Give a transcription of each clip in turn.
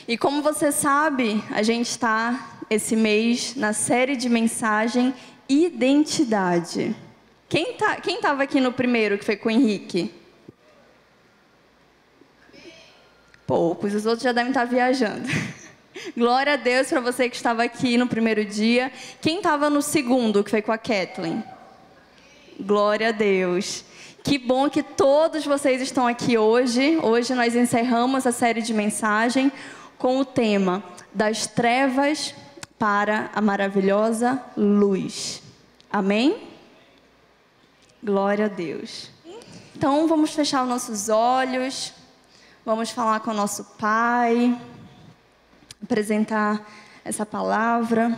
E como você sabe, a gente está esse mês na série de mensagem Identidade. Quem estava aqui no primeiro, que foi com o Henrique? Poucos, os outros já devem estar viajando. Glória a Deus para você que estava aqui no primeiro dia. Quem estava no segundo, que foi com a Kathleen? Glória a Deus. Que bom que todos vocês estão aqui hoje. Hoje nós encerramos a série de mensagem com o tema das trevas para a maravilhosa luz. Amém? Glória a Deus. Então vamos fechar os nossos olhos. Vamos falar com o nosso Pai. Apresentar essa palavra.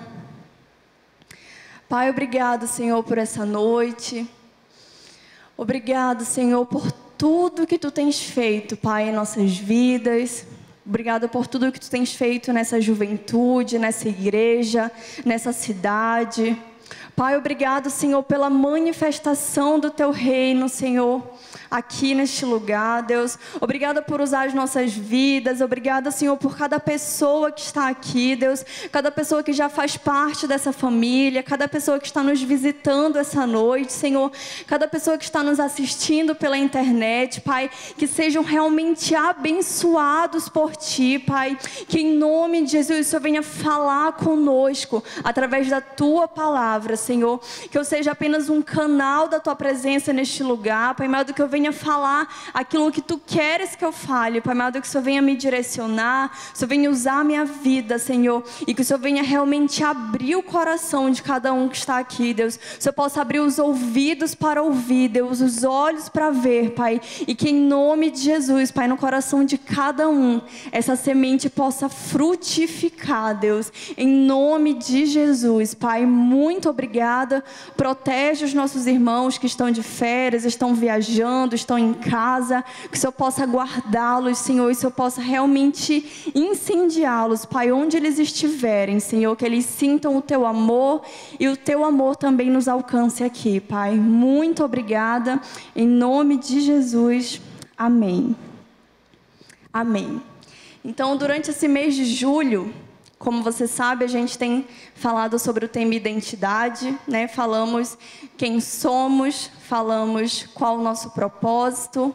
Pai, obrigado, Senhor, por essa noite. Obrigado, Senhor, por tudo que Tu tens feito, Pai, em nossas vidas. Obrigado por tudo que Tu tens feito nessa juventude, nessa igreja, nessa cidade. Pai, obrigado, Senhor, pela manifestação do Teu reino, Senhor, aqui neste lugar, Deus. Obrigada por usar as nossas vidas. Obrigada, Senhor, por cada pessoa que está aqui, Deus. Cada pessoa que já faz parte dessa família. Cada pessoa que está nos visitando essa noite, Senhor. Cada pessoa que está nos assistindo pela internet, Pai. Que sejam realmente abençoados por Ti, Pai. Que em nome de Jesus o Senhor venha falar conosco através da Tua palavra, Senhor. Que eu seja apenas um canal da Tua presença neste lugar, Pai amado, que eu venha falar aquilo que Tu queres que eu fale, Pai amado, que o Senhor venha me direcionar, o Senhor venha usar a minha vida, Senhor, e que o Senhor venha realmente abrir o coração de cada um que está aqui, Deus. O Senhor possa abrir os ouvidos para ouvir, Deus, os olhos para ver, Pai, e que em nome de Jesus, Pai, no coração de cada um, essa semente possa frutificar, Deus, em nome de Jesus, Pai. Muito obrigada. Protege os nossos irmãos que estão de férias, estão viajando, estão em casa, que o Senhor possa guardá-los, Senhor, e o Senhor possa realmente incendiá-los, Pai, onde eles estiverem, Senhor, que eles sintam o Teu amor e o Teu amor também nos alcance aqui, Pai. Muito obrigada, em nome de Jesus, amém. Amém. Então, durante esse mês de julho, como você sabe, a gente tem falado sobre o tema identidade, né? Falamos quem somos, falamos qual o nosso propósito,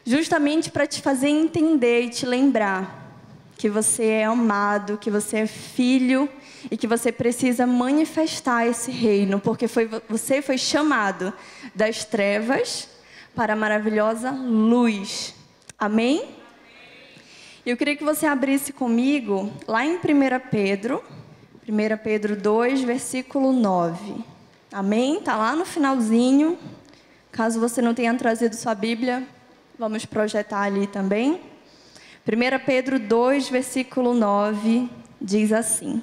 justamente para te fazer entender e te lembrar que você é amado, que você é filho e que você precisa manifestar esse reino, porque você foi chamado das trevas para a maravilhosa luz. Amém? Eu queria que você abrisse comigo lá em 1 Pedro 2, versículo 9. Amém? Está lá no finalzinho. Caso você não tenha trazido sua Bíblia, vamos projetar ali também. 1 Pedro 2, versículo 9, diz assim: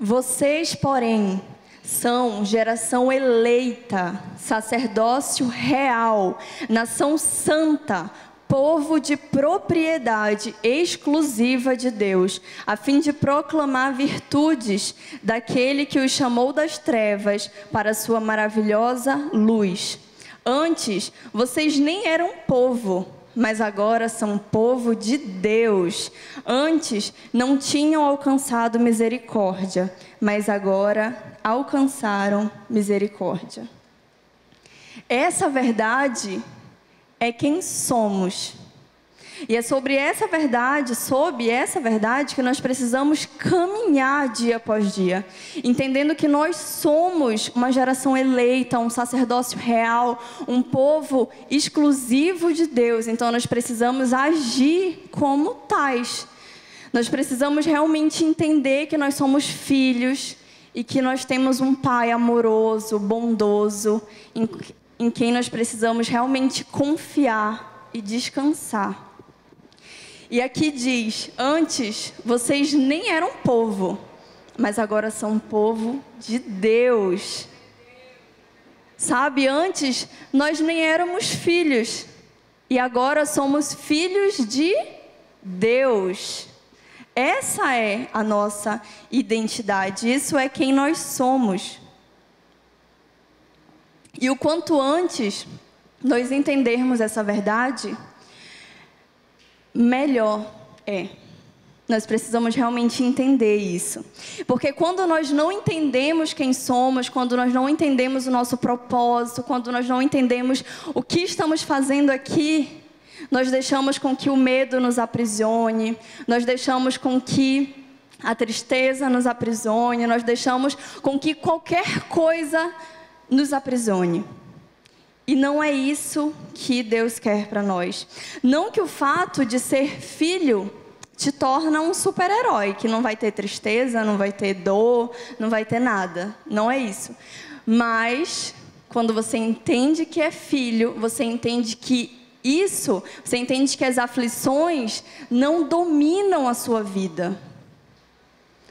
Vocês, porém, são geração eleita, sacerdócio real, nação santa, povo de propriedade exclusiva de Deus, a fim de proclamar virtudes daquele que os chamou das trevas para a sua maravilhosa luz. Antes, vocês nem eram povo, mas agora são povo de Deus. Antes, não tinham alcançado misericórdia, mas agora alcançaram misericórdia. Essa verdade é quem somos. E é sob essa verdade que nós precisamos caminhar dia após dia, entendendo que nós somos uma geração eleita, um sacerdócio real, um povo exclusivo de Deus. Então nós precisamos agir como tais. Nós precisamos realmente entender que nós somos filhos e que nós temos um Pai amoroso, bondoso, em quem nós precisamos realmente confiar e descansar. E aqui diz: antes vocês nem eram povo, mas agora são povo de Deus. Sabe, antes nós nem éramos filhos, e agora somos filhos de Deus. Essa é a nossa identidade, isso é quem nós somos. E o quanto antes nós entendermos essa verdade, melhor é. Nós precisamos realmente entender isso. Porque quando nós não entendemos quem somos, quando nós não entendemos o nosso propósito, quando nós não entendemos o que estamos fazendo aqui, nós deixamos com que o medo nos aprisione, nós deixamos com que a tristeza nos aprisione, nós deixamos com que qualquer coisa nos aprisione. E não é isso que Deus quer para nós. Não que o fato de ser filho te torna um super-herói, que não vai ter tristeza, não vai ter dor, não vai ter nada. Não é isso. Mas, quando você entende que é filho, você entende que você entende que as aflições não dominam a sua vida.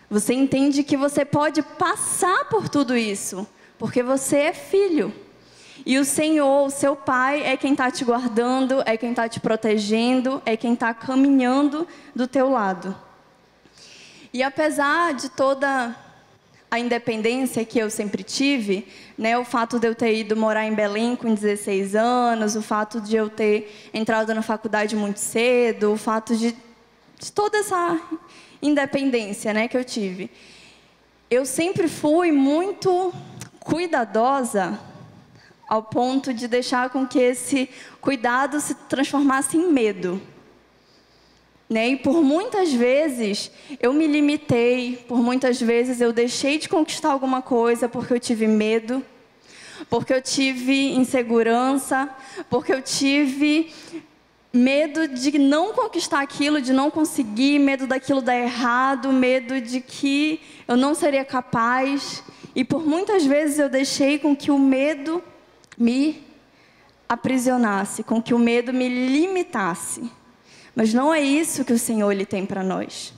Você entende que você pode passar por tudo isso, porque você é filho. E o Senhor, o seu Pai, é quem está te guardando, é quem está te protegendo, é quem está caminhando do teu lado. E apesar de toda a independência que eu sempre tive, né, o fato de eu ter ido morar em Belém com 16 anos, o fato de eu ter entrado na faculdade muito cedo, o fato de toda essa independência, né, que eu tive, eu sempre fui muito cuidadosa, ao ponto de deixar com que esse cuidado se transformasse em medo. Né? E por muitas vezes eu me limitei, por muitas vezes eu deixei de conquistar alguma coisa porque eu tive medo, porque eu tive insegurança, porque eu tive medo de não conquistar aquilo, de não conseguir, medo daquilo dar errado, medo de que eu não seria capaz. E por muitas vezes eu deixei com que o medo me aprisionasse, com que o medo me limitasse. Mas não é isso que o Senhor Ele tem para nós.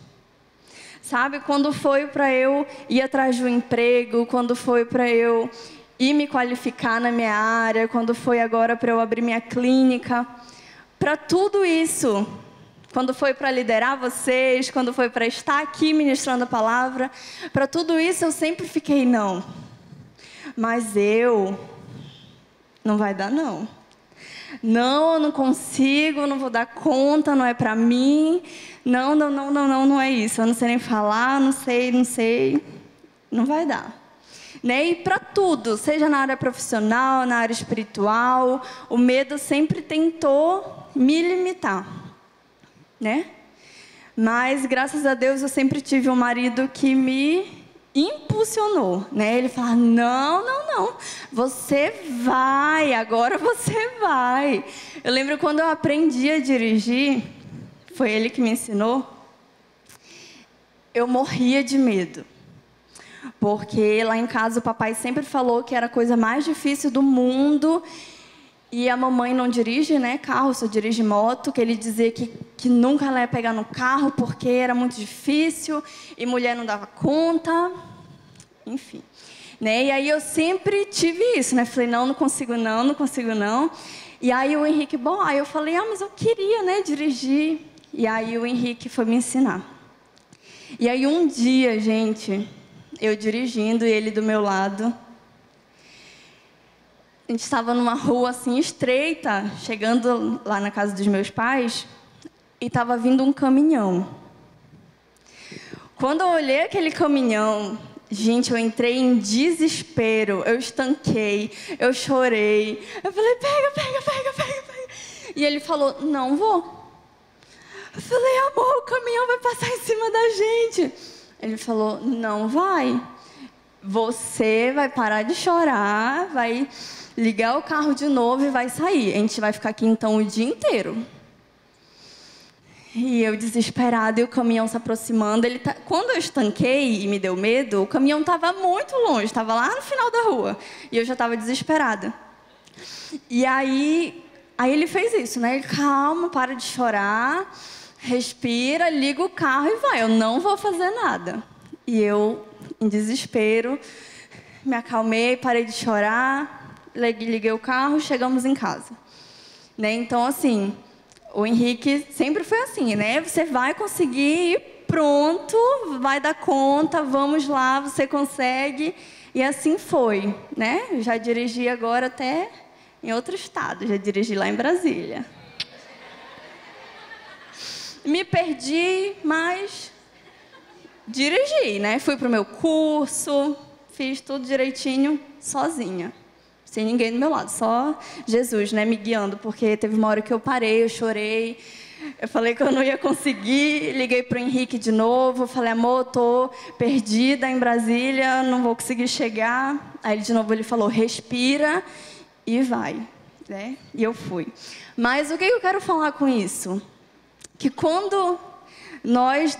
Sabe, quando foi para eu ir atrás de um emprego, quando foi para eu ir me qualificar na minha área, quando foi agora para eu abrir minha clínica, para tudo isso, quando foi para liderar vocês, quando foi para estar aqui ministrando a palavra, para tudo isso eu sempre fiquei, não. Mas não vai dar, não. Não, eu não consigo, não vou dar conta, não é para mim. Não é isso. Eu não sei nem falar, não sei. Não vai dar. Né? E para tudo, seja na área profissional, na área espiritual, o medo sempre tentou me limitar. Né? Mas, graças a Deus, eu sempre tive um marido que me impulsionou, né? Ele fala, não, você vai, agora você vai. Eu lembro quando eu aprendi a dirigir, foi ele que me ensinou, eu morria de medo. Porque lá em casa o papai sempre falou que era a coisa mais difícil do mundo. E a mamãe não dirige, né, carro, só dirige moto, que ele dizia que nunca ela ia pegar no carro porque era muito difícil e mulher não dava conta, enfim. Né? E aí eu sempre tive isso, né, falei, não consigo não. E aí o Henrique, aí eu falei, mas eu queria, né, dirigir. E aí o Henrique foi me ensinar. E aí um dia, gente, eu dirigindo e ele do meu lado, a gente estava numa rua assim estreita, chegando lá na casa dos meus pais, e estava vindo um caminhão. Quando eu olhei aquele caminhão, gente, eu entrei em desespero, eu estanquei, eu chorei. Eu falei, pega. E ele falou, não vou. Eu falei, amor, o caminhão vai passar em cima da gente. Ele falou, não vai. Você vai parar de chorar, vai ligar o carro de novo e vai sair. A gente vai ficar aqui então o dia inteiro. E eu desesperada, e o caminhão se aproximando. Quando eu estanquei e me deu medo, o caminhão estava muito longe, estava lá no final da rua. E eu já estava desesperada. E aí ele fez isso, né? Ele, calma, para de chorar, respira, liga o carro e vai. Eu não vou fazer nada. E eu, em desespero, me acalmei, parei de chorar, liguei o carro, chegamos em casa. Né? Então, assim, o Henrique sempre foi assim, né? Você vai conseguir, pronto, vai dar conta, vamos lá, você consegue. E assim foi, né? Eu já dirigi agora até em outro estado, já dirigi lá em Brasília. Me perdi, mas dirigi, né? Fui pro meu curso, fiz tudo direitinho, sozinha. Sem ninguém do meu lado, só Jesus, né, me guiando, porque teve uma hora que eu parei, eu chorei, eu falei que eu não ia conseguir, liguei pro Henrique de novo, falei, amor, tô perdida em Brasília, não vou conseguir chegar. Aí ele de novo ele falou, respira e vai, né? E eu fui. Mas o que eu quero falar com isso? Que quando nós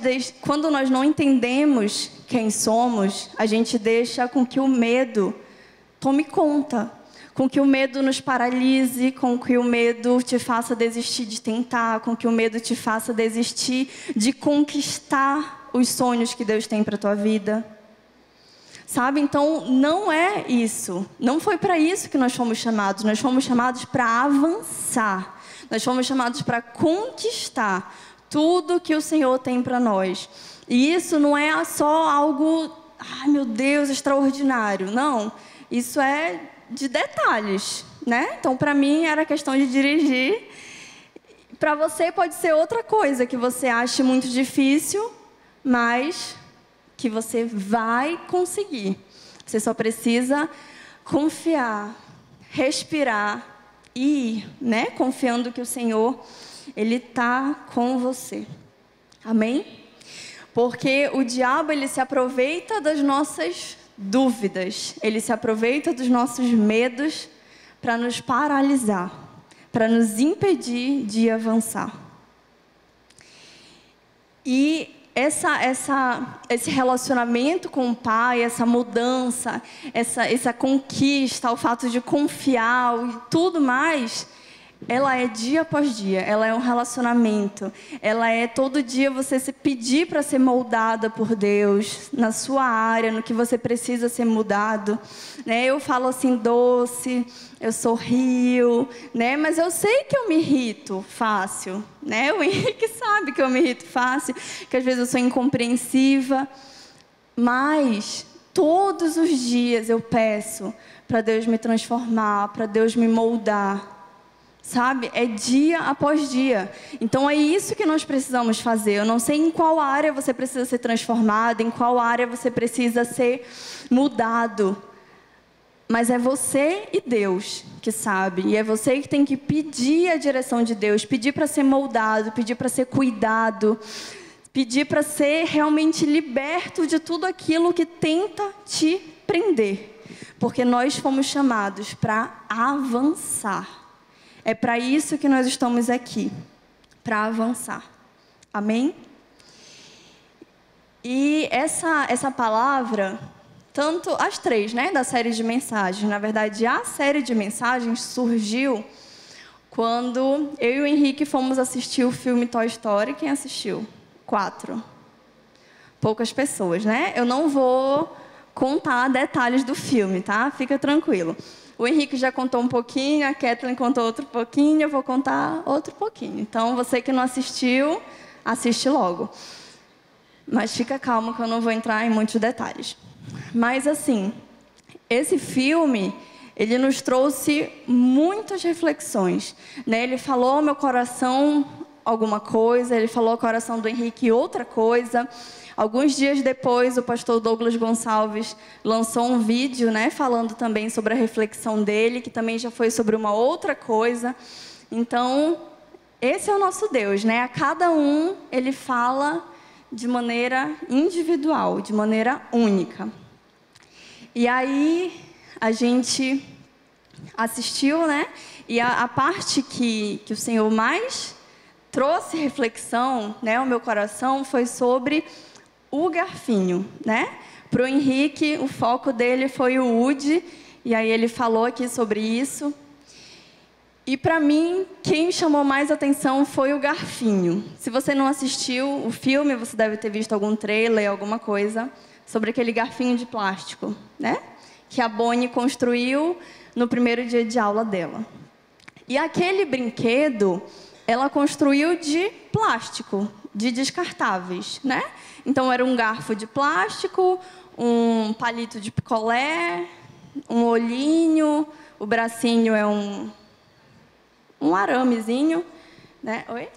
não entendemos quem somos, a gente deixa com que o medo tome conta, com que o medo nos paralise, com que o medo te faça desistir de tentar, com que o medo te faça desistir de conquistar os sonhos que Deus tem para a tua vida. Sabe? Então, não é isso. Não foi para isso que nós fomos chamados. Nós fomos chamados para avançar. Nós fomos chamados para conquistar tudo que o Senhor tem para nós. E isso não é só algo, ai meu Deus, extraordinário. Não. Isso é de detalhes, né? Então, para mim, era questão de dirigir. Para você, pode ser outra coisa que você ache muito difícil, mas que você vai conseguir. Você só precisa confiar, respirar e ir, né? Confiando que o Senhor, Ele está com você. Amém? Porque o diabo, ele se aproveita das nossas dúvidas, ele se aproveita dos nossos medos para nos paralisar, para nos impedir de avançar. E esse relacionamento com o Pai, essa mudança, essa conquista, o fato de confiar e tudo mais, ela é dia após dia, ela é um relacionamento, ela é todo dia você se pedir para ser moldada por Deus, na sua área, no que você precisa ser mudado, né? Eu falo assim, doce, eu sorrio, né? Mas eu sei que eu me irrito fácil, né? O Henrique sabe que eu me irrito fácil, que às vezes eu sou incompreensiva, mas todos os dias eu peço para Deus me transformar, para Deus me moldar. Sabe? É dia após dia. Então é isso que nós precisamos fazer. Eu não sei em qual área você precisa ser transformado, em qual área você precisa ser mudado. Mas é você e Deus que sabe. E é você que tem que pedir a direção de Deus, pedir para ser moldado, pedir para ser cuidado, pedir para ser realmente liberto de tudo aquilo que tenta te prender. Porque nós fomos chamados para avançar. É para isso que nós estamos aqui, para avançar. Amém? E essa palavra, tanto as três, né, da série de mensagens. Na verdade, a série de mensagens surgiu quando eu e o Henrique fomos assistir o filme Toy Story. Quem assistiu? 4. Poucas pessoas, né? Eu não vou contar detalhes do filme, tá? Fica tranquilo. O Henrique já contou um pouquinho, a Kathleen contou outro pouquinho, eu vou contar outro pouquinho. Então, você que não assistiu, assiste logo. Mas fica calmo que eu não vou entrar em muitos detalhes. Mas assim, esse filme, ele nos trouxe muitas reflexões, né? Ele falou ao meu coração alguma coisa, ele falou ao coração do Henrique outra coisa. Alguns dias depois, o pastor Douglas Gonçalves lançou um vídeo, né, falando também sobre a reflexão dele, que também já foi sobre uma outra coisa. Então, esse é o nosso Deus, né? A cada um, ele fala de maneira individual, de maneira única. E aí, a gente assistiu, né? E a parte que o Senhor mais trouxe reflexão, né, ao meu coração, foi sobre o garfinho, né? Para o Henrique, o foco dele foi o Woody, e aí ele falou aqui sobre isso. E para mim, quem me chamou mais atenção foi o garfinho. Se você não assistiu o filme, você deve ter visto algum trailer, alguma coisa, sobre aquele garfinho de plástico, né? Que a Bonnie construiu no primeiro dia de aula dela. E aquele brinquedo, ela construiu de plástico, de descartáveis, né? Então, era um garfo de plástico, um palito de picolé, um olhinho, o bracinho é um aramezinho, né? Oi?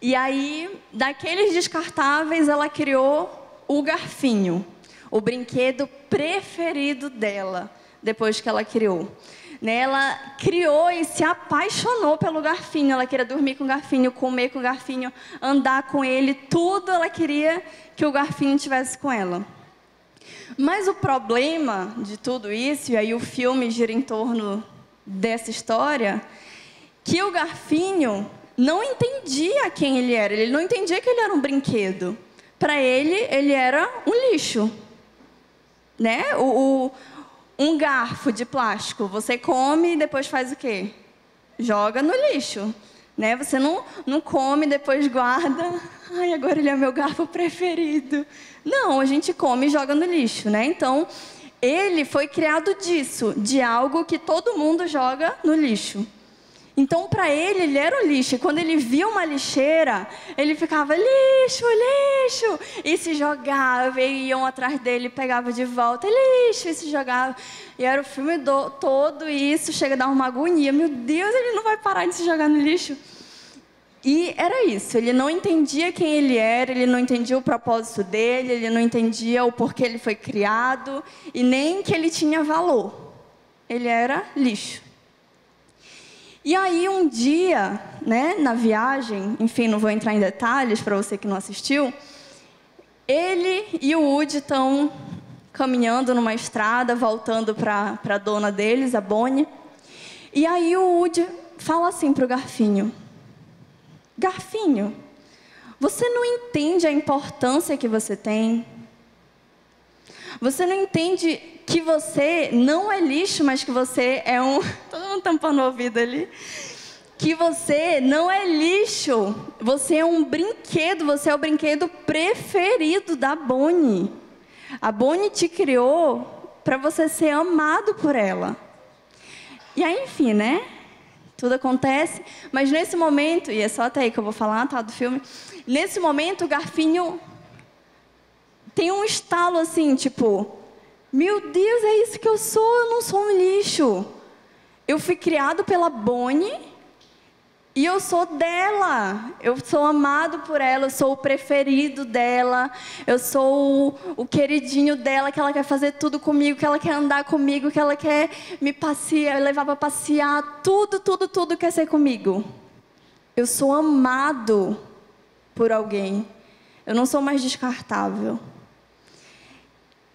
E aí, daqueles descartáveis, ela criou o garfinho, o brinquedo preferido dela, depois que ela criou. Ela criou e se apaixonou pelo garfinho. Ela queria dormir com o garfinho, comer com o garfinho, andar com ele, tudo ela queria que o garfinho tivesse com ela. Mas o problema de tudo isso, e aí o filme gira em torno dessa história, que o garfinho não entendia quem ele era. Ele não entendia que ele era um brinquedo. Para ele, ele era um lixo. Um garfo de plástico, você come e depois faz o quê? Joga no lixo. Você não come e depois guarda. Ai, agora ele é meu garfo preferido. Não, a gente come e joga no lixo. Então, ele foi criado disso, de algo que todo mundo joga no lixo. Então, para ele era o lixo. E quando ele via uma lixeira, ele ficava, lixo, lixo. E se jogava, e iam atrás dele, pegava de volta, lixo, e se jogava. E era o filme todo isso, chega a dar uma agonia. Meu Deus, ele não vai parar de se jogar no lixo. E era isso, ele não entendia quem ele era, ele não entendia o propósito dele, ele não entendia o porquê ele foi criado, e nem que ele tinha valor. Ele era lixo. E aí um dia, na viagem, enfim, não vou entrar em detalhes para você que não assistiu, ele e o Woody estão caminhando numa estrada, voltando para a dona deles, a Bonnie. E aí o Woody fala assim para o garfinho, garfinho, você não entende a importância que você tem? Você não entende que você não é lixo, mas que você é um... Todo mundo tampando o ouvido ali. Que você não é lixo. Você é um brinquedo. Você é o brinquedo preferido da Bonnie. A Bonnie te criou para você ser amado por ela. E aí, enfim, tudo acontece. Mas nesse momento, e é só até aí que eu vou falar, tá, do filme. Nesse momento, o garfinho tem um estalo assim, tipo... Meu Deus, é isso que eu sou, eu não sou um lixo. Eu fui criado pela Bonnie e eu sou dela. Eu sou amado por ela, eu sou o preferido dela. Eu sou o queridinho dela, que ela quer fazer tudo comigo, que ela quer andar comigo, que ela quer me passear, levar para passear. Tudo quer ser comigo. Eu sou amado por alguém. Eu não sou mais descartável.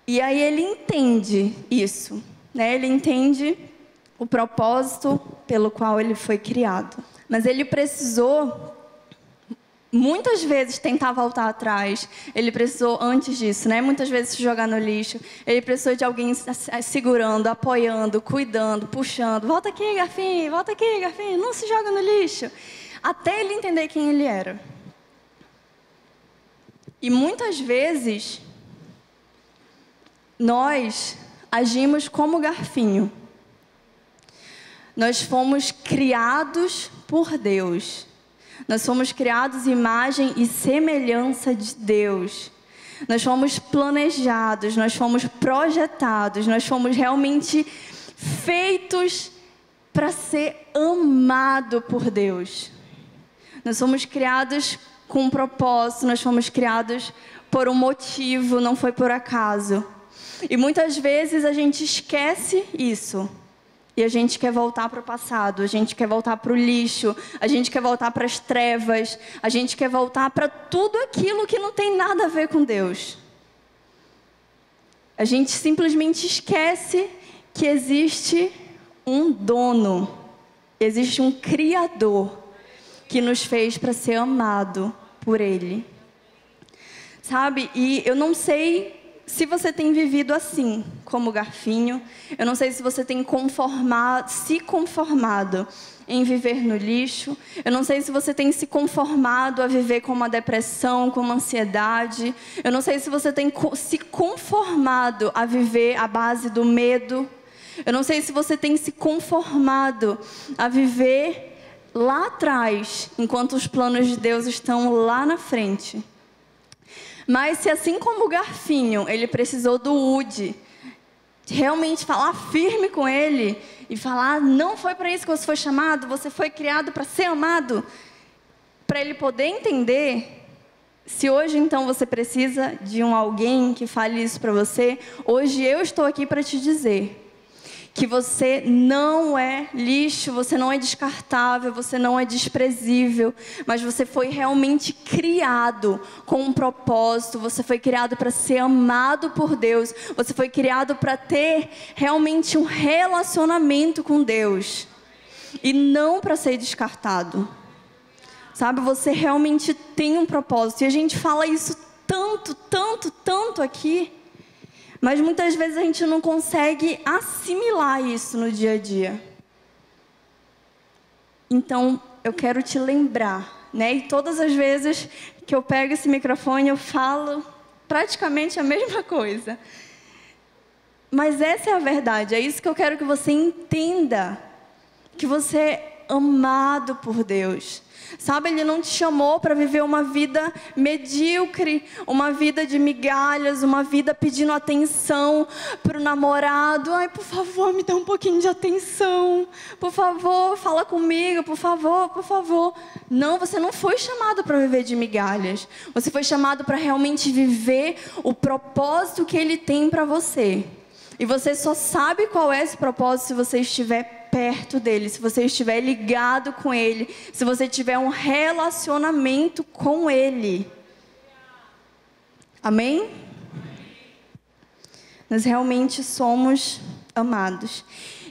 E aí ele entende isso, Ele entende o propósito pelo qual ele foi criado. Mas ele precisou, muitas vezes, tentar voltar atrás. Ele precisou, antes disso, muitas vezes se jogar no lixo. Ele precisou de alguém segurando, apoiando, cuidando, puxando. Volta aqui, garfinho, não se joga no lixo. Até ele entender quem ele era. E muitas vezes... nós agimos como garfinho. Nós fomos criados por Deus. Nós fomos criados imagem e semelhança de Deus. Nós fomos planejados, nós fomos projetados, nós fomos realmente feitos para ser amado por Deus. Nós fomos criados com um propósito, nós fomos criados por um motivo, não foi por acaso. E muitas vezes a gente esquece isso. E a gente quer voltar para o passado, a gente quer voltar para o lixo, a gente quer voltar para as trevas, a gente quer voltar para tudo aquilo que não tem nada a ver com Deus. A gente simplesmente esquece que existe um dono, existe um Criador que nos fez para ser amado por Ele. Sabe? E eu não sei se você tem vivido assim, como garfinho. Eu não sei se você tem se conformado em viver no lixo. Eu não sei se você tem se conformado a viver com uma depressão, com uma ansiedade. Eu não sei se você tem se conformado a viver à base do medo. Eu não sei se você tem se conformado a viver lá atrás, enquanto os planos de Deus estão lá na frente. Mas se assim como o garfinho, ele precisou do Woody, realmente falar firme com ele e falar, não foi para isso que você foi chamado, você foi criado para ser amado. para ele poder entender, se hoje então você precisa de alguém que fale isso para você, hoje eu estou aqui para te dizer que você não é lixo, você não é descartável, você não é desprezível, mas você foi realmente criado com um propósito, você foi criado para ser amado por Deus, você foi criado para ter realmente um relacionamento com Deus, e não para ser descartado. Sabe, você realmente tem um propósito, e a gente fala isso tanto aqui, mas muitas vezes a gente não consegue assimilar isso no dia a dia. Então, eu quero te lembrar, né? E todas as vezes que eu pego esse microfone, eu falo praticamente a mesma coisa. Mas essa é a verdade, é isso que eu quero que você entenda. Que você é amado por Deus. Sabe, Ele não te chamou para viver uma vida medíocre, uma vida de migalhas, uma vida pedindo atenção para o namorado. Ai, por favor, me dá um pouquinho de atenção. Por favor, fala comigo, por favor, por favor. Não, você não foi chamado para viver de migalhas. Você foi chamado para realmente viver o propósito que Ele tem para você. E você só sabe qual é esse propósito se você estiver perto dele, se você estiver ligado com ele, se você tiver um relacionamento com ele. Amém? Nós realmente somos amados.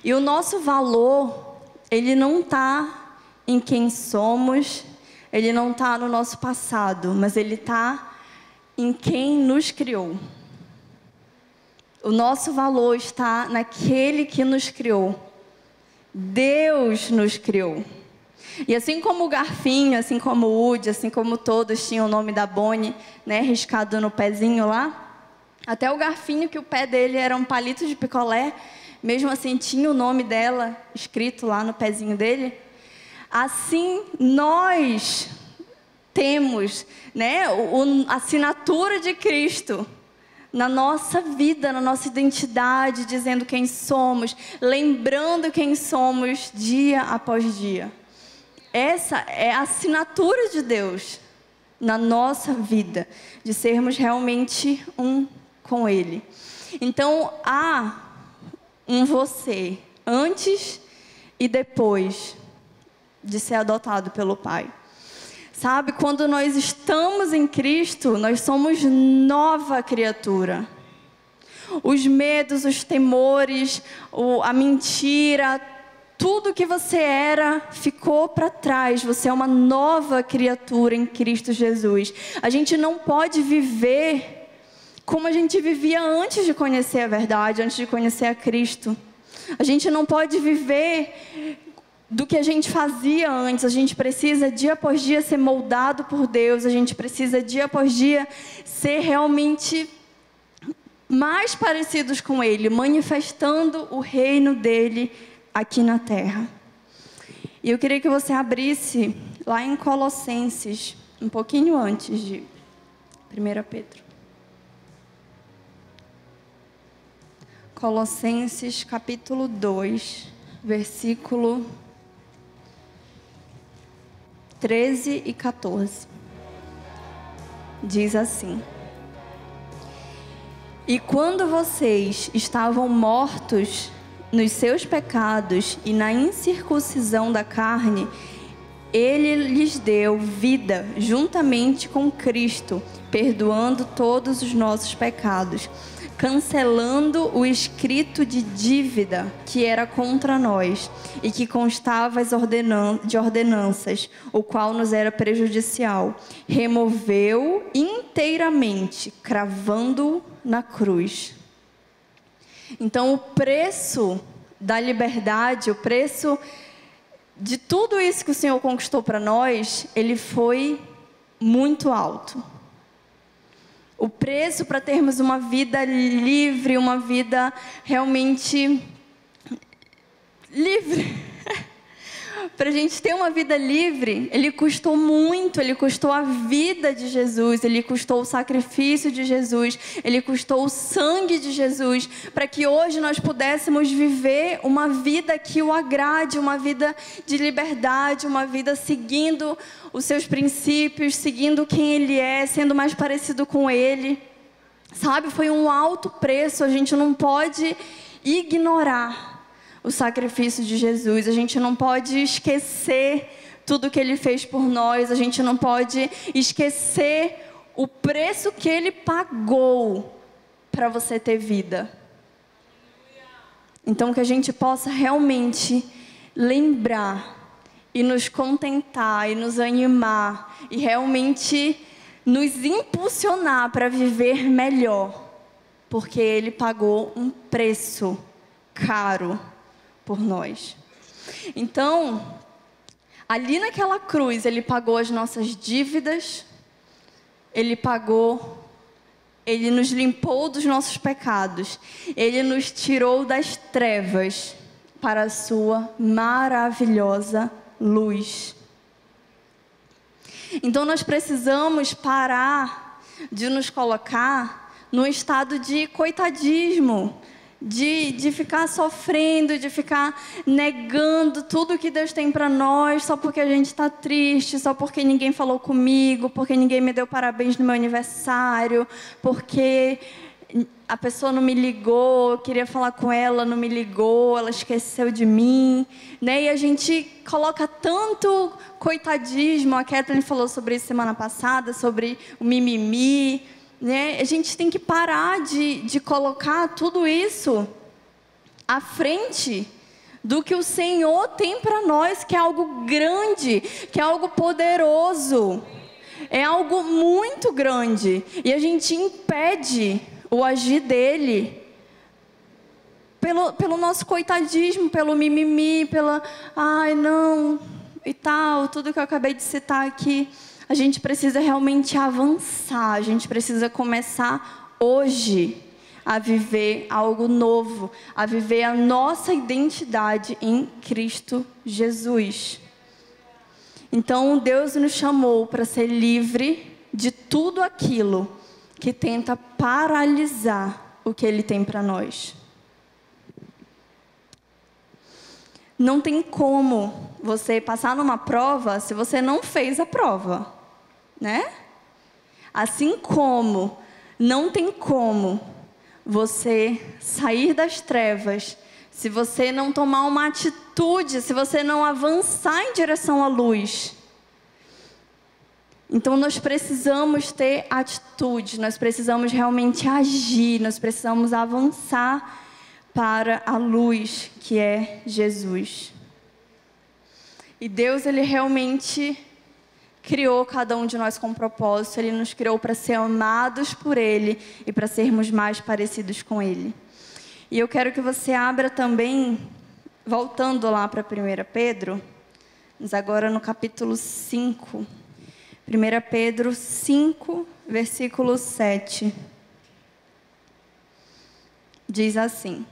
E o nosso valor, ele não está em quem somos, ele não está no nosso passado, mas ele está em quem nos criou. O nosso valor está naquele que nos criou. Deus nos criou. E assim como o Garfinho, assim como o Woody, assim como todos tinham o nome da Bonnie, né, riscado no pezinho lá, até o Garfinho, que o pé dele era um palito de picolé, mesmo assim tinha o nome dela escrito lá no pezinho dele. Assim nós temos, né, a assinatura de Cristo na nossa vida, na nossa identidade, dizendo quem somos, lembrando quem somos dia após dia. Essa é a assinatura de Deus na nossa vida, de sermos realmente um com Ele. Então, há um você antes e depois de ser adotado pelo Pai. Sabe, quando nós estamos em Cristo, nós somos nova criatura. Os medos, os temores, a mentira, tudo que você era ficou para trás. Você é uma nova criatura em Cristo Jesus. A gente não pode viver como a gente vivia antes de conhecer a verdade, antes de conhecer a Cristo. A gente não pode viver do que a gente fazia antes. A gente precisa dia após dia ser moldado por Deus. A gente precisa dia após dia ser realmente mais parecidos com Ele, manifestando o reino dEle aqui na terra. E eu queria que você abrisse lá em Colossenses, um pouquinho antes de 1 Pedro. Colossenses capítulo 2, versículo 13 e 14. Diz assim: E quando vocês estavam mortos nos seus pecados e na incircuncisão da carne, Ele lhes deu vida juntamente com Cristo, perdoando todos os nossos pecados, cancelando o escrito de dívida que era contra nós e que constava de ordenanças, o qual nos era prejudicial. Removeu inteiramente, cravando-o na cruz. Então, o preço da liberdade, o preço de tudo isso que o Senhor conquistou para nós, ele foi muito alto. O preço para termos uma vida livre, uma vida realmente livre, Para a gente ter uma vida livre, Ele custou muito, Ele custou a vida de Jesus, Ele custou o sacrifício de Jesus, Ele custou o sangue de Jesus, para que hoje nós pudéssemos viver uma vida que o agrade, uma vida de liberdade, uma vida seguindo os seus princípios, seguindo quem Ele é, sendo mais parecido com Ele. Sabe, foi um alto preço, a gente não pode ignorar o sacrifício de Jesus, a gente não pode esquecer tudo que Ele fez por nós, a gente não pode esquecer o preço que Ele pagou para você ter vida. Então que a gente possa realmente lembrar e nos contentar e nos animar e realmente nos impulsionar para viver melhor, porque Ele pagou um preço caro por nós. Então, ali naquela cruz, Ele pagou as nossas dívidas, Ele nos limpou dos nossos pecados, Ele nos tirou das trevas para a sua maravilhosa luz. Então nós precisamos parar de nos colocar num estado de coitadismo, de ficar sofrendo, de ficar negando tudo que Deus tem para nós, só porque a gente está triste, só porque ninguém falou comigo, porque ninguém me deu parabéns no meu aniversário, porque a pessoa não me ligou, eu queria falar com ela, não me ligou, ela esqueceu de mim, né? E a gente coloca tanto coitadismo, a Kathleen falou sobre isso semana passada, sobre o mimimi, né? A gente tem que parar de colocar tudo isso à frente do que o Senhor tem para nós, que é algo grande, que é algo poderoso, é algo muito grande, e a gente impede o agir dele pelo nosso coitadismo, pelo mimimi, ai não, e tal, tudo que eu acabei de citar aqui. A gente precisa realmente avançar, a gente precisa começar hoje a viver algo novo, a viver a nossa identidade em Cristo Jesus. Então Deus nos chamou para ser livre de tudo aquilo que tenta paralisar o que Ele tem para nós. Não tem como você passar numa prova se você não fez a prova, né? Assim como não tem como você sair das trevas se você não tomar uma atitude, se você não avançar em direção à luz. Então nós precisamos ter atitude, nós precisamos realmente agir, nós precisamos avançar para a luz que é Jesus. E Deus, Ele realmente criou cada um de nós com um propósito, Ele nos criou para ser amados por Ele e para sermos mais parecidos com Ele. E eu quero que você abra também, voltando lá para 1 Pedro, mas agora no capítulo 5. 1 Pedro 5, versículo 7. Diz assim: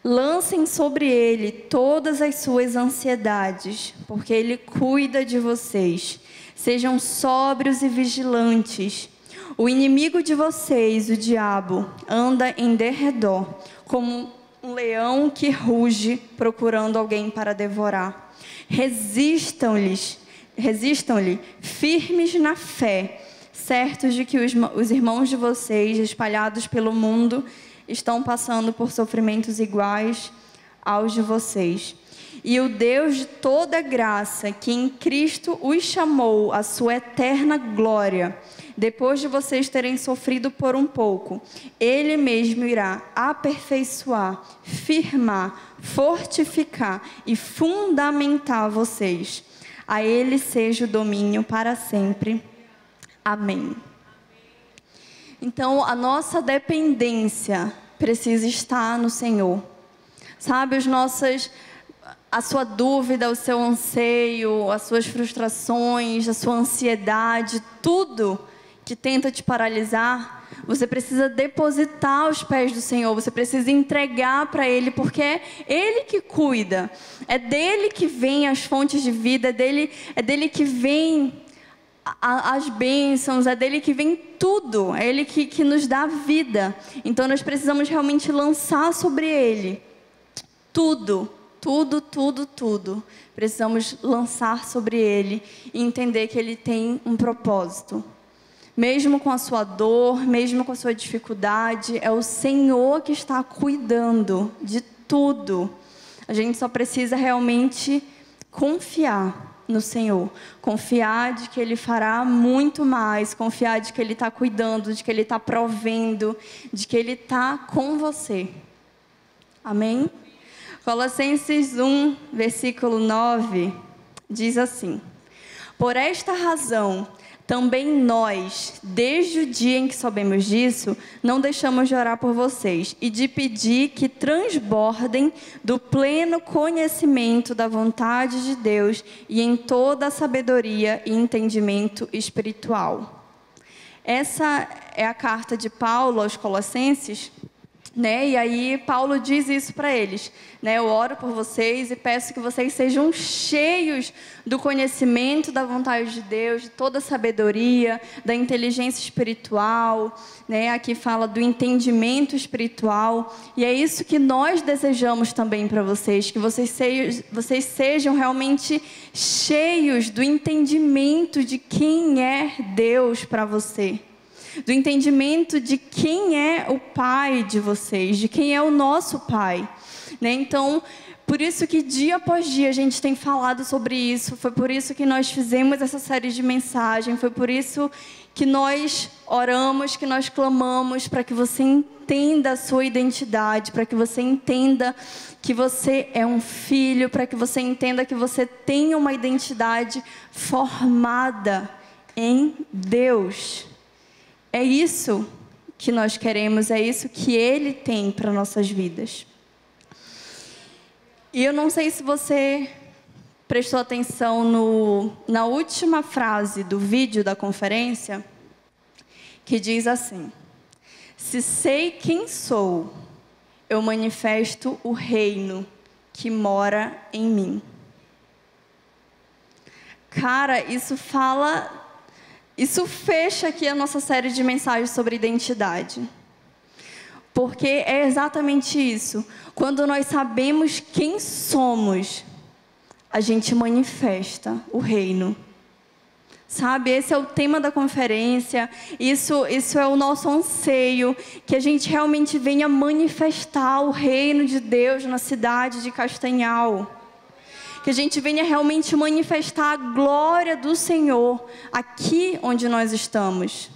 lancem sobre Ele todas as suas ansiedades, porque Ele cuida de vocês. Sejam sóbrios e vigilantes. O inimigo de vocês, o diabo, anda em derredor, como um leão que ruge, procurando alguém para devorar. Resistam-lhe, firmes na fé, certos de que os irmãos de vocês, espalhados pelo mundo, estão passando por sofrimentos iguais aos de vocês. E o Deus de toda graça, que em Cristo os chamou à sua eterna glória, depois de vocês terem sofrido por um pouco, Ele mesmo irá aperfeiçoar, firmar, fortificar e fundamentar vocês. A Ele seja o domínio para sempre. Amém. Então, a nossa dependência precisa estar no Senhor. Sabe, a sua dúvida, o seu anseio, as suas frustrações, a sua ansiedade, tudo que tenta te paralisar, Você precisa depositar aos pés do Senhor. Você precisa entregar para Ele, porque é Ele que cuida. É dele que vem as fontes de vida. É dele que vem as bênçãos. É dele que vem tudo. É Ele que nos dá vida. Então nós precisamos realmente lançar sobre Ele tudo. Tudo. Precisamos lançar sobre Ele e entender que Ele tem um propósito. Mesmo com a sua dor, mesmo com a sua dificuldade, é o Senhor que está cuidando de tudo. A gente só precisa realmente confiar no Senhor. Confiar de que Ele fará muito mais. Confiar de que Ele está cuidando, de que Ele está provendo, de que Ele está com você. Amém? Colossenses 1, versículo 9, diz assim: por esta razão, também nós, desde o dia em que soubemos disso, não deixamos de orar por vocês e de pedir que transbordem do pleno conhecimento da vontade de Deus e em toda a sabedoria e entendimento espiritual. Essa é a carta de Paulo aos Colossenses, né? E aí Paulo diz isso para eles, né? Eu oro por vocês e peço que vocês sejam cheios do conhecimento da vontade de Deus, de toda a sabedoria, da inteligência espiritual, né? Aqui fala do entendimento espiritual, e é isso que nós desejamos também para vocês, que vocês sejam realmente cheios do entendimento de quem é Deus para você. Do entendimento de quem é o Pai de vocês, de quem é o nosso Pai, né? Então, por isso que dia após dia a gente tem falado sobre isso, foi por isso que nós fizemos essa série de mensagens, foi por isso que nós oramos, que nós clamamos, para que você entenda a sua identidade, para que você entenda que você é um filho, para que você entenda que você tem uma identidade formada em Deus. É isso que nós queremos, é isso que Ele tem para nossas vidas. E eu não sei se você prestou atenção na última frase do vídeo da conferência, que diz assim: se sei quem sou, eu manifesto o reino que mora em mim. Cara, isso fecha aqui a nossa série de mensagens sobre identidade. Porque é exatamente isso. Quando nós sabemos quem somos, a gente manifesta o reino. Sabe, esse é o tema da conferência. Isso é o nosso anseio, que a gente realmente venha manifestar o reino de Deus na cidade de Castanhal. Que a gente venha realmente manifestar a glória do Senhor aqui onde nós estamos.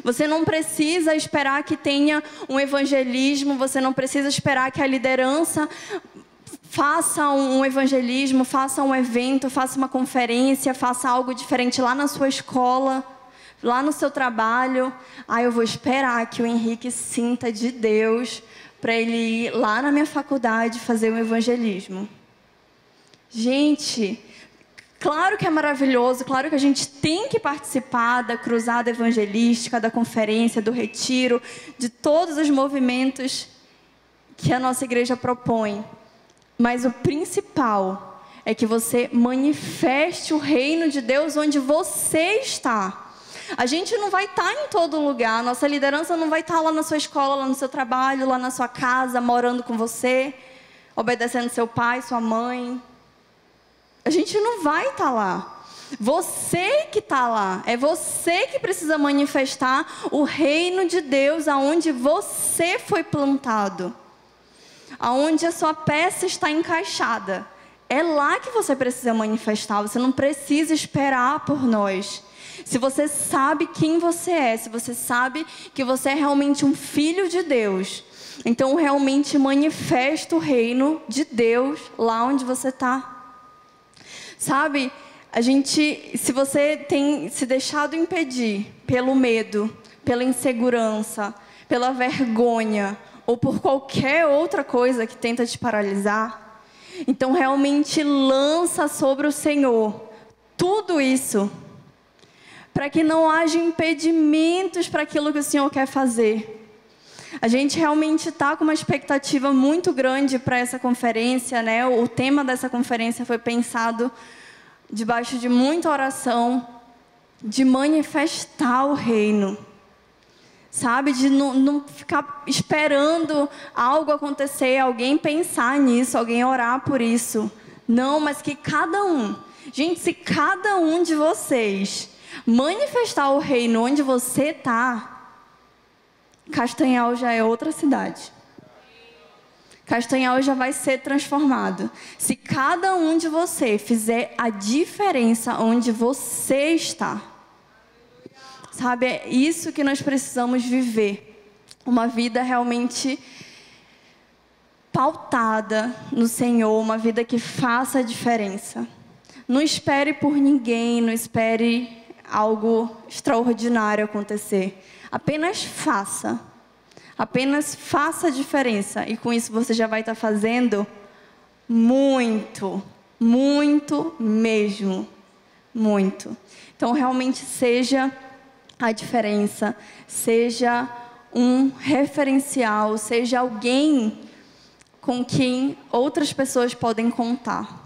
Você não precisa esperar que tenha um evangelismo, você não precisa esperar que a liderança faça um evangelismo, faça um evento, faça uma conferência, faça algo diferente lá na sua escola, lá no seu trabalho. Eu vou esperar que o Henrique sinta de Deus para ele ir lá na minha faculdade fazer um evangelismo. Gente, claro que é maravilhoso, claro que a gente tem que participar da cruzada evangelística, da conferência, do retiro, de todos os movimentos que a nossa igreja propõe. Mas o principal é que você manifeste o reino de Deus onde você está. A gente não vai estar em todo lugar, a nossa liderança não vai estar lá na sua escola, lá no seu trabalho, lá na sua casa, morando com você, obedecendo seu pai, sua mãe. A gente não vai estar lá. Você que está lá. É você que precisa manifestar o reino de Deus aonde você foi plantado. Aonde a sua peça está encaixada. É lá que você precisa manifestar. Você não precisa esperar por nós. Se você sabe quem você é, se você sabe que você é realmente um filho de Deus, então realmente manifesta o reino de Deus lá onde você está. Sabe, se você tem se deixado impedir pelo medo, pela insegurança, pela vergonha ou por qualquer outra coisa que tenta te paralisar, então realmente lança sobre o Senhor tudo isso, para que não haja impedimentos para aquilo que o Senhor quer fazer. A gente realmente está com uma expectativa muito grande para essa conferência, né? O tema dessa conferência foi pensado debaixo de muita oração, de manifestar o reino. Sabe? De não ficar esperando algo acontecer, alguém pensar nisso, alguém orar por isso. Não, mas que cada um... Gente, se cada um de vocês manifestar o reino onde você está, Castanhal já é outra cidade. Castanhal já vai ser transformado. Se cada um de vocês fizer a diferença onde você está. Sabe, é isso que nós precisamos viver. Uma vida realmente pautada no Senhor, uma vida que faça a diferença. Não espere por ninguém, não espere algo extraordinário acontecer. Apenas faça. Apenas faça a diferença. E com isso você já vai estar fazendo muito, muito mesmo. Muito. Então realmente seja a diferença. Seja um referencial. Seja alguém com quem outras pessoas podem contar.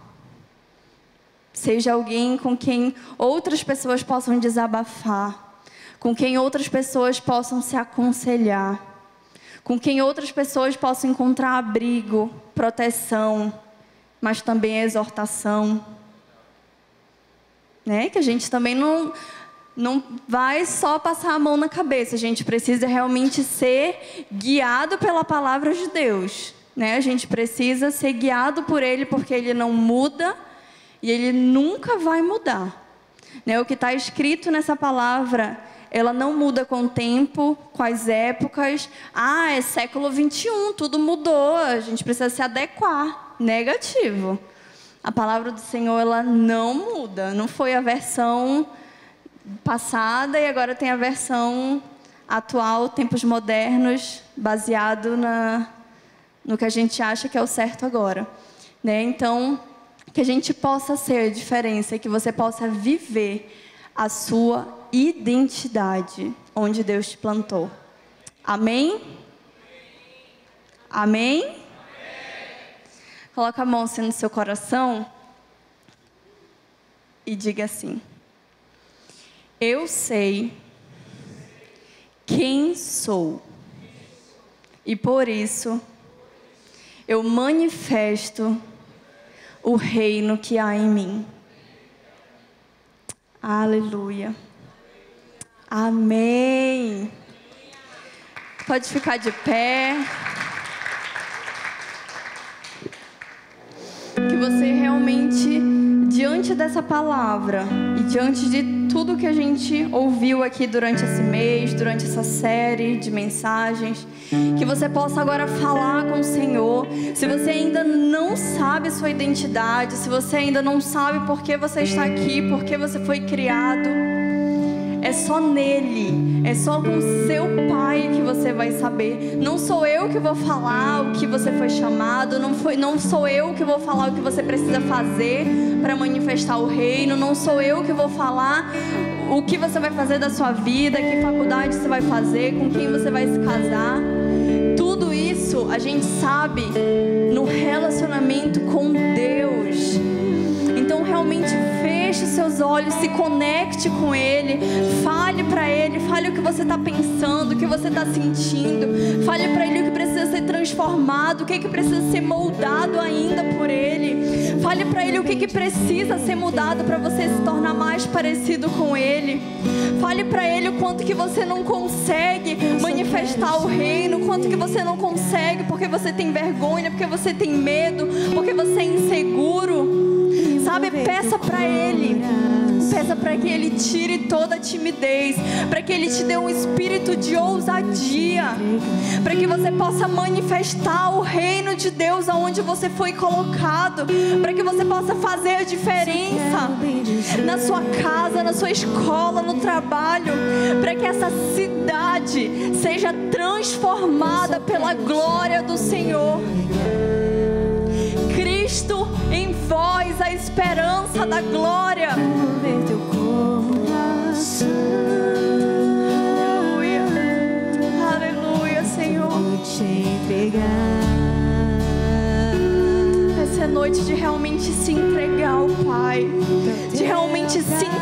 Seja alguém com quem outras pessoas possam desabafar. Com quem outras pessoas possam se aconselhar. Com quem outras pessoas possam encontrar abrigo, proteção, mas também exortação. Né? Que a gente também não vai só passar a mão na cabeça. A gente precisa realmente ser guiado pela palavra de Deus. Né? A gente precisa ser guiado por Ele, porque Ele não muda e Ele nunca vai mudar. Né? O que está escrito nessa palavra, ela não muda com o tempo, com as épocas. Ah, é século 21, tudo mudou, a gente precisa se adequar. Negativo. A palavra do Senhor, ela não muda. Não foi a versão passada e agora tem a versão atual, tempos modernos, baseado no que a gente acha que é o certo agora. Né? Então, que a gente possa ser a diferença, que você possa viver a sua identidade onde Deus te plantou. Amém? Amém? Amém? Coloca a mão assim no seu coração e diga assim: eu sei quem sou e por isso eu manifesto o reino que há em mim. Aleluia. Amém. Pode ficar de pé. Que você realmente, diante dessa palavra e diante de tudo que a gente ouviu aqui durante esse mês, durante essa série de mensagens, que você possa agora falar com o Senhor. Se você ainda não sabe sua identidade, se você ainda não sabe por que você está aqui, por que você foi criado, é só nele, é só com seu Pai que você vai saber. Não sou eu que vou falar o que você foi chamado, não sou eu que vou falar o que você precisa fazer para manifestar o reino, não sou eu que vou falar o que você vai fazer da sua vida, que faculdade você vai fazer, com quem você vai se casar. Tudo isso a gente sabe no relacionamento com Deus. Então realmente feche seus olhos, se conecte com Ele, fale para Ele, fale o que você está pensando, o que você está sentindo, fale para Ele o que precisa ser transformado, o que precisa ser moldado ainda por Ele, fale para Ele o que precisa ser mudado para você se tornar mais parecido com Ele, fale para Ele o quanto que você não consegue manifestar o reino, o quanto que você não consegue porque você tem vergonha, porque você tem medo, porque você é inseguro. Sabe, peça para Ele, peça para que Ele tire toda a timidez, para que Ele te dê um espírito de ousadia, para que você possa manifestar o reino de Deus aonde você foi colocado, para que você possa fazer a diferença na sua casa, na sua escola, no trabalho, para que essa cidade seja transformada pela glória do Senhor. Cristo em vós, a esperança da glória. coração. Aleluia, aleluia, Senhor. Vou te entregar. Essa é a noite de realmente se entregar ao Pai, de realmente se entregar